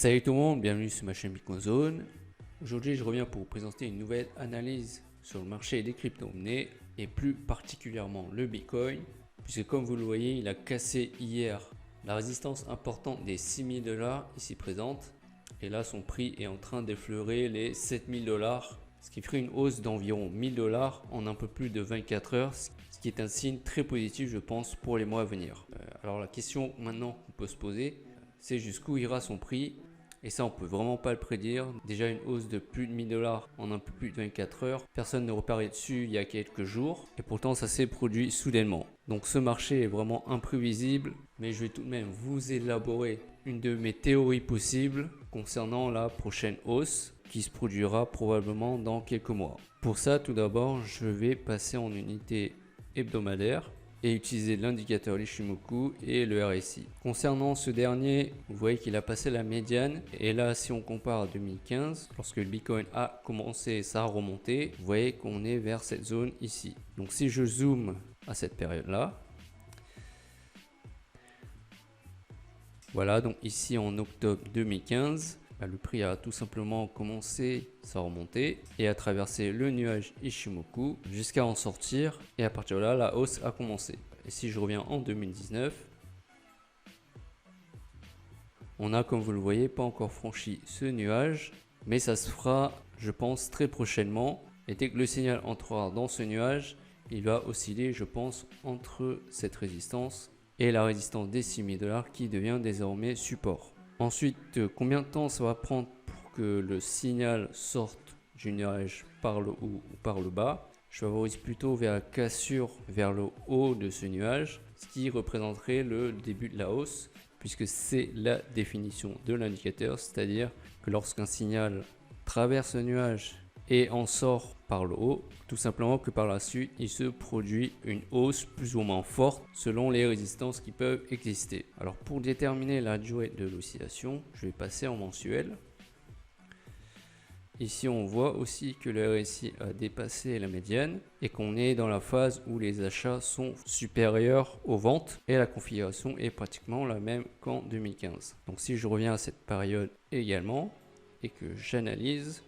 Salut tout le monde, bienvenue sur ma chaîne Bitcoin Zone. Aujourd'hui, je reviens pour vous présenter une nouvelle analyse sur le marché des crypto-monnaies et plus particulièrement le Bitcoin, puisque comme vous le voyez, il a cassé hier la résistance importante des 6000 $, ici présente, et là son prix est en train d'effleurer les 7000 $, ce qui ferait une hausse d'environ 1000 $ en un peu plus de 24 heures, ce qui est un signe très positif, je pense, pour les mois à venir. Alors la question maintenant qu'on peut se poser, c'est jusqu'où ira son prix, et ça on peut vraiment pas le prédire. Déjà une hausse de plus de 1000 $ en un peu plus de 24 heures, personne ne reparaît dessus il y a quelques jours, et pourtant ça s'est produit soudainement. Donc ce marché est vraiment imprévisible, mais je vais tout de même vous élaborer une de mes théories possibles concernant la prochaine hausse qui se produira probablement dans quelques mois. Pour ça, tout d'abord, je vais passer en unité hebdomadaire et utiliser l'indicateur Ishimoku et le RSI. Concernant ce dernier, vous voyez qu'il a passé la médiane, et là si on compare à 2015, lorsque le Bitcoin a commencé sa remontée, vous voyez qu'on est vers cette zone ici. Donc si je zoome à cette période là, voilà, donc ici en octobre 2015, le prix a tout simplement commencé sa remontée et a traversé le nuage Ishimoku jusqu'à en sortir, et à partir de là la hausse a commencé. Et si je reviens en 2019, on a, comme vous le voyez, pas encore franchi ce nuage, mais ça se fera, je pense, très prochainement, et dès que le signal entrera dans ce nuage, il va osciller, je pense, entre cette résistance et la résistance des 6000 $ qui devient désormais support. Ensuite, combien de temps ça va prendre pour que le signal sorte du nuage par le haut ou par le bas? Je favorise plutôt vers la cassure vers le haut de ce nuage, ce qui représenterait le début de la hausse, puisque c'est la définition de l'indicateur, c'est-à-dire que lorsqu'un signal traverse le nuage et en sort par le haut, tout simplement que par la suite il se produit une hausse plus ou moins forte selon les résistances qui peuvent exister. Alors pour déterminer la durée de l'oscillation, je vais passer en mensuel. Ici on voit aussi que le RSI a dépassé la médiane et qu'on est dans la phase où les achats sont supérieurs aux ventes, et la configuration est pratiquement la même qu'en 2015. Donc si je reviens à cette période également et que j'analyse,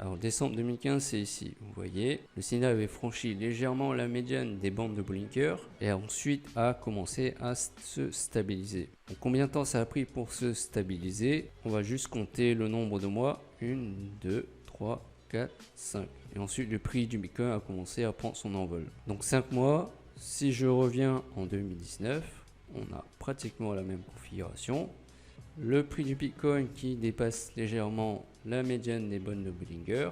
alors décembre 2015, c'est ici, vous voyez, le signal avait franchi légèrement la médiane des bandes de Bollinger et ensuite a commencé à se stabiliser. Donc combien de temps ça a pris pour se stabiliser? On va juste compter le nombre de mois, 1, 2, 3, 4, 5. Et ensuite le prix du Bitcoin a commencé à prendre son envol. Donc 5 mois, si je reviens en 2019, on a pratiquement la même configuration. Le prix du Bitcoin qui dépasse légèrement la médiane des bandes de Bollinger.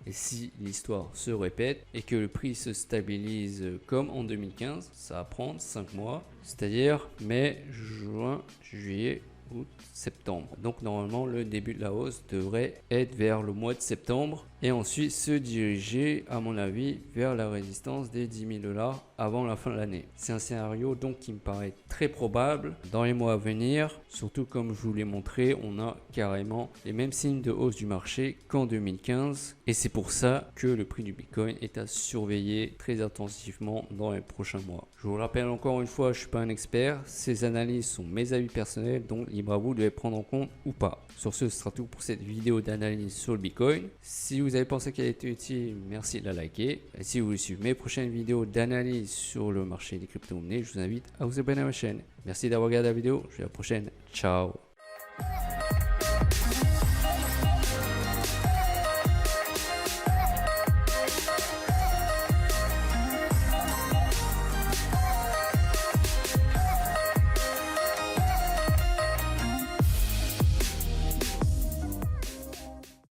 Et si l'histoire se répète et que le prix se stabilise comme en 2015, ça va prendre 5 mois, c'est-à-dire mai, juin, juillet, août, septembre. Donc normalement le début de la hausse devrait être vers le mois de septembre et ensuite se diriger, à mon avis, vers la résistance des 10 000 $ avant la fin de l'année. C'est un scénario donc qui me paraît très probable dans les mois à venir, surtout comme je vous l'ai montré, on a carrément les mêmes signes de hausse du marché qu'en 2015, et c'est pour ça que le prix du Bitcoin est à surveiller très attentivement dans les prochains mois. Je vous rappelle encore une fois, je suis pas un expert, ces analyses sont mes avis personnels, donc libre à vous de les prendre en compte ou pas. Sur ce sera tout pour cette vidéo d'analyse sur le Bitcoin. Si vous avez pensé qu'elle était utile, merci de la liker. Et si vous voulez suivre mes prochaines vidéos d'analyse sur le marché des crypto-monnaies, je vous invite à vous abonner à ma chaîne. Merci d'avoir regardé la vidéo, je vous dis à la prochaine, ciao.